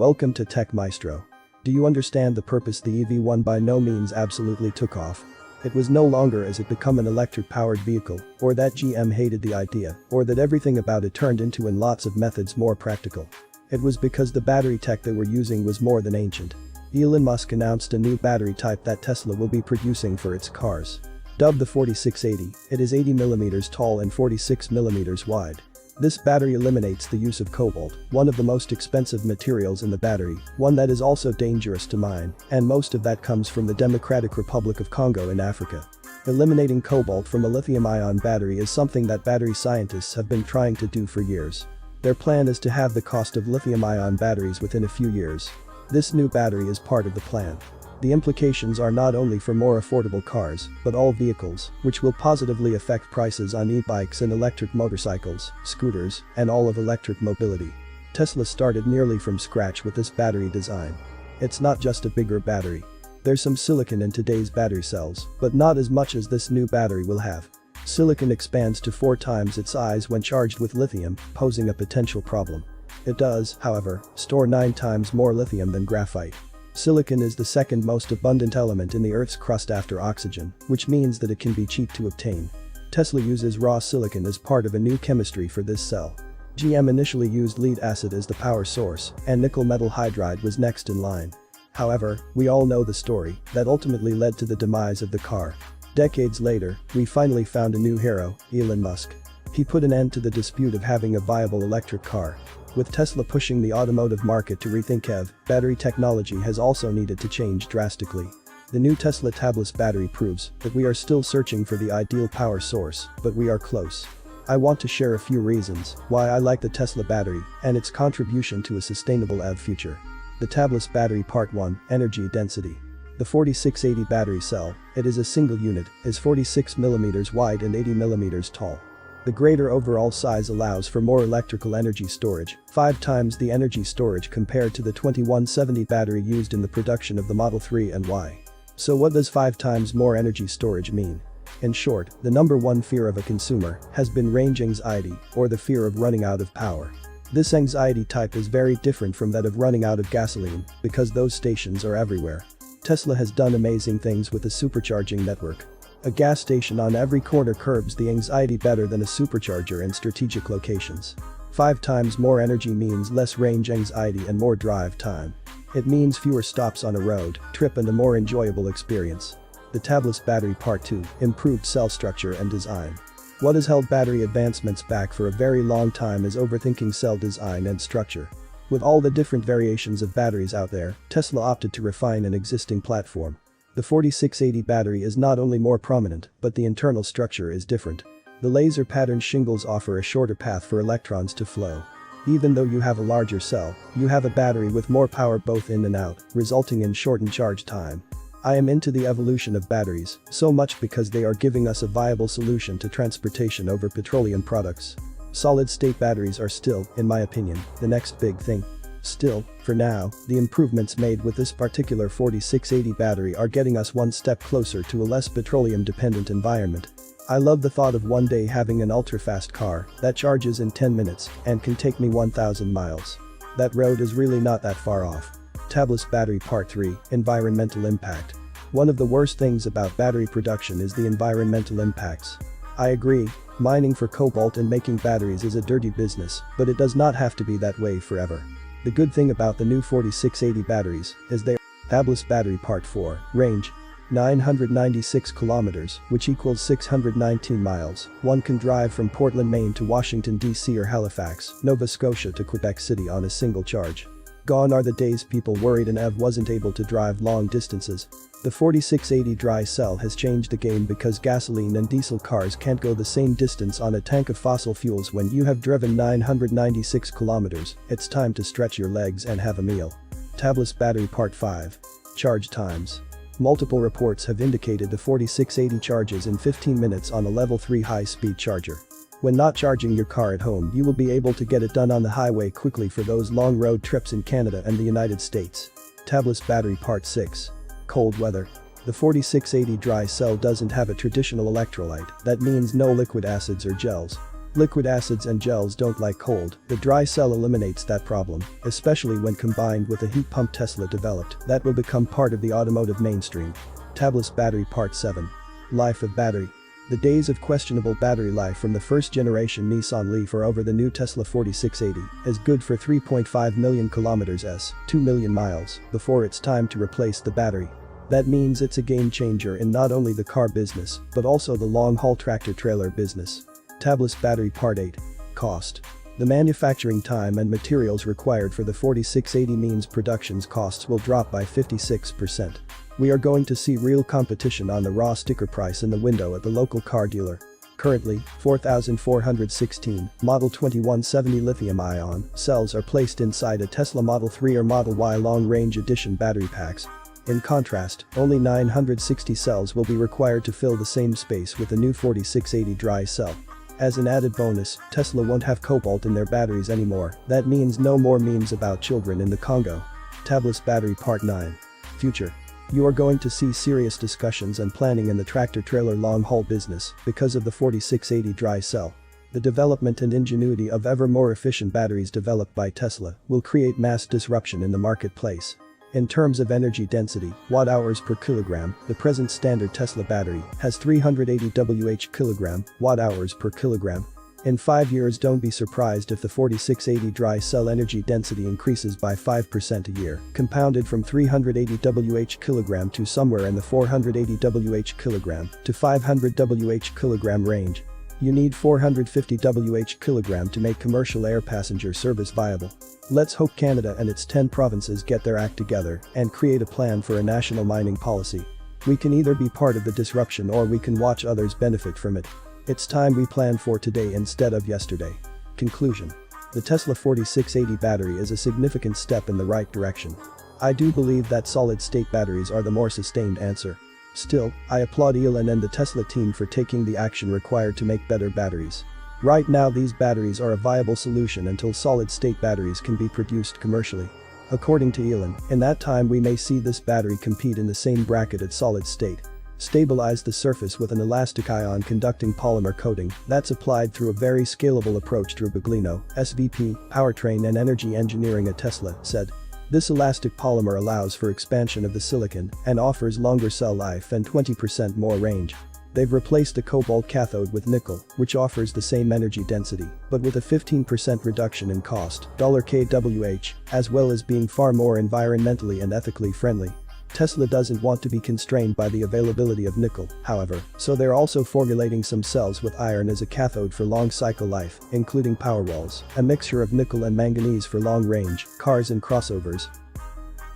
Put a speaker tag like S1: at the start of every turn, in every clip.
S1: Welcome to Tech Maestro. Do you understand the purpose the EV1 by no means absolutely took off? It was no longer as it become an electric-powered vehicle, or that GM hated the idea, or that everything about it turned into in lots of methods more practical. It was because the battery tech they were using was more than ancient. Elon Musk announced a new battery type that Tesla will be producing for its cars. Dubbed the 4680, it is 80mm tall and 46mm wide. This battery eliminates the use of cobalt, one of the most expensive materials in the battery, one that is also dangerous to mine, and most of that comes from the Democratic Republic of Congo in Africa. Eliminating cobalt from a lithium-ion battery is something that battery scientists have been trying to do for years. Their plan is to halve the cost of lithium-ion batteries within a few years. This new battery is part of the plan. The implications are not only for more affordable cars, but all vehicles, which will positively affect prices on e-bikes and electric motorcycles, scooters, and all of electric mobility. Tesla started nearly from scratch with this battery design. It's not just a bigger battery. There's some silicon in today's battery cells, but not as much as this new battery will have. Silicon expands to 4 times its size when charged with lithium, posing a potential problem. It does, however, store 9 times more lithium than graphite. Silicon is the second most abundant element in the Earth's crust after oxygen, which means that it can be cheap to obtain. Tesla uses raw silicon as part of a new chemistry for this cell. GM initially used lead acid as the power source, and nickel metal hydride was next in line. However, we all know the story that ultimately led to the demise of the car. Decades later, we finally found a new hero, Elon Musk. He put an end to the dispute of having a viable electric car. With Tesla pushing the automotive market to rethink EV, battery technology has also needed to change drastically. The new Tesla tabless battery proves that we are still searching for the ideal power source, but we are close. I want to share a few reasons why I like the Tesla battery and its contribution to a sustainable EV future. The tabless battery Part 1, Energy Density. The 4680 battery cell, it is a single unit, is 46mm wide and 80mm tall. The greater overall size allows for more electrical energy storage, 5 times the energy storage compared to the 2170 battery used in the production of the Model 3 and Y. So what does 5 times more energy storage mean? In short, the number one fear of a consumer has been range anxiety, or the fear of running out of power. This anxiety type is very different from that of running out of gasoline, because those stations are everywhere. Tesla has done amazing things with the supercharging network. A gas station on every corner curbs the anxiety better than a supercharger in strategic locations. 5 times more energy means less range anxiety and more drive time. It means fewer stops on a road trip and a more enjoyable experience. The tabless battery Part 2, Improved cell structure and design. What has held battery advancements back for a very long time is overthinking cell design and structure. With all the different variations of batteries out there, Tesla opted to refine an existing platform. The 4680 battery is not only more prominent, but the internal structure is different. The laser pattern shingles offer a shorter path for electrons to flow. Even though you have a larger cell, you have a battery with more power both in and out, resulting in shortened charge time. I am into the evolution of batteries, so much because they are giving us a viable solution to transportation over petroleum products. Solid-state batteries are still, in my opinion, the next big thing. Still, for now, the improvements made with this particular 4680 battery are getting us one step closer to a less petroleum-dependent environment. I love the thought of one day having an ultra-fast car that charges in 10 minutes and can take me 1,000 miles. That road is really not that far off. Tabless battery Part 3, Environmental impact. One of the worst things about battery production is the environmental impacts. I agree, mining for cobalt and making batteries is a dirty business, but it does not have to be that way forever. The good thing about the new 4680 batteries is they are tabless battery Part 4, range 996 kilometers, which equals 619 miles. One can drive from Portland, Maine to Washington, D.C. or Halifax, Nova Scotia to Quebec City on a single charge. Gone are the days people worried an EV wasn't able to drive long distances. The 4680 dry cell has changed the game because gasoline and diesel cars can't go the same distance on a tank of fossil fuels. When you have driven 996 kilometers, it's time to stretch your legs and have a meal. Tabless battery Part 5. Charge times. Multiple reports have indicated the 4680 charges in 15 minutes on a level 3 high-speed charger. When not charging your car at home, you will be able to get it done on the highway quickly for those long road trips in Canada and the United States. Tabless battery Part 6. Cold weather. The 4680 dry cell doesn't have a traditional electrolyte, that means no liquid acids or gels. Liquid acids and gels don't like cold. The dry cell eliminates that problem, especially when combined with a heat pump Tesla developed that will become part of the automotive mainstream. Tabless battery part 7. Life of battery. The days of questionable battery life from the first generation Nissan Leaf are over. The new Tesla 4680 is good for 3.5 million kilometers, 2 million miles, before it's time to replace the battery. That means it's a game changer in not only the car business, but also the long-haul tractor-trailer business. Tabless battery part 8. Cost. The manufacturing time and materials required for the 4680 means production's costs will drop by 56%. We are going to see real competition on the raw sticker price in the window at the local car dealer. Currently, 4,416 Model 2170 lithium-ion cells are placed inside a Tesla Model 3 or Model Y long-range edition battery packs. In contrast, only 960 cells will be required to fill the same space with the new 4680 dry cell. As an added bonus, Tesla won't have cobalt in their batteries anymore. That means no more memes about children in the Congo. Tabless battery part 9. Future. You are going to see serious discussions and planning in the tractor-trailer long-haul business because of the 4680 dry cell. The development and ingenuity of ever more efficient batteries developed by Tesla will create mass disruption in the marketplace. In terms of energy density, watt-hours per kilogram, the present standard Tesla battery has 380 Wh/kg, watt-hours per kilogram. In 5 years, don't be surprised if the 4680 dry cell energy density increases by 5% a year, compounded from 380 Wh/kg to somewhere in the 480 Wh/kg to 500 Wh/kg range. You need 450 Wh/kg to make commercial air passenger service viable. Let's hope Canada and its 10 provinces get their act together and create a plan for a national mining policy. We can either be part of the disruption or we can watch others benefit from it. It's time we plan for today instead of yesterday. Conclusion. The Tesla 4680 battery is a significant step in the right direction. I do believe that solid-state batteries are the more sustained answer. Still, I applaud Elon and the Tesla team for taking the action required to make better batteries. Right now, these batteries are a viable solution until solid-state batteries can be produced commercially. According to Elon, in that time we may see this battery compete in the same bracket as solid-state. Stabilize the surface with an elastic ion conducting polymer coating that's applied through a very scalable approach. Drew Baglino, SVP, Powertrain and Energy Engineering at Tesla, said. This elastic polymer allows for expansion of the silicon and offers longer cell life and 20% more range. They've replaced the cobalt cathode with nickel, which offers the same energy density, but with a 15% reduction in cost, $kWh, as well as being far more environmentally and ethically friendly. Tesla doesn't want to be constrained by the availability of nickel, however, so they're also formulating some cells with iron as a cathode for long cycle life, including Powerwalls, a mixture of nickel and manganese for long range, cars and crossovers.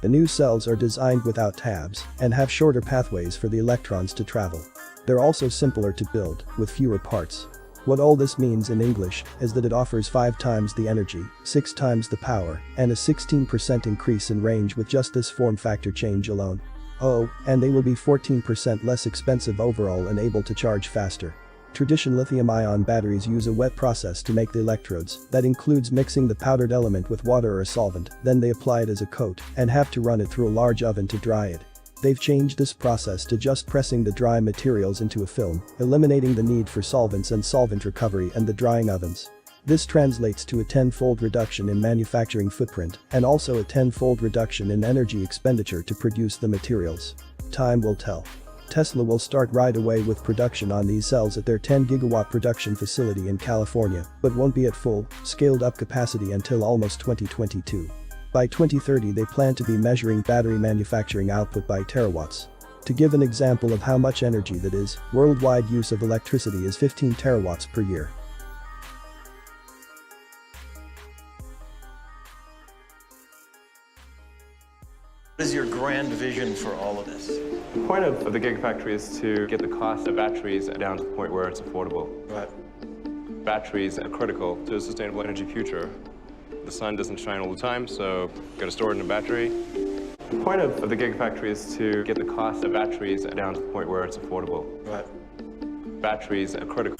S1: The new cells are designed without tabs and have shorter pathways for the electrons to travel. They're also simpler to build, with fewer parts. What all this means in English is that it offers 5 times the energy, 6 times the power, and a 16% increase in range with just this form factor change alone. Oh, and they will be 14% less expensive overall and able to charge faster. Traditional lithium-ion batteries use a wet process to make the electrodes that includes mixing the powdered element with water or a solvent, then they apply it as a coat and have to run it through a large oven to dry it. They've changed this process to just pressing the dry materials into a film, eliminating the need for solvents and solvent recovery and the drying ovens. This translates to a 10-fold reduction in manufacturing footprint and also a 10-fold reduction in energy expenditure to produce the materials. Time will tell. Tesla will start right away with production on these cells at their 10-gigawatt production facility in California, but won't be at full, scaled-up capacity until almost 2022. By 2030 they plan to be measuring battery manufacturing output by terawatts. To give an example of how much energy that is, worldwide use of electricity is 15 terawatts per year.
S2: What is your grand vision for all of this?
S3: The point of the Gigafactory is to get the cost of batteries down to the point where it's affordable.
S2: Right.
S3: Batteries are critical to a sustainable energy future. The sun doesn't shine all the time, so you've got to store it in a battery. The point of the Gigafactory is to get the cost of batteries down to the point where it's affordable.
S2: Right.
S3: Batteries are critical.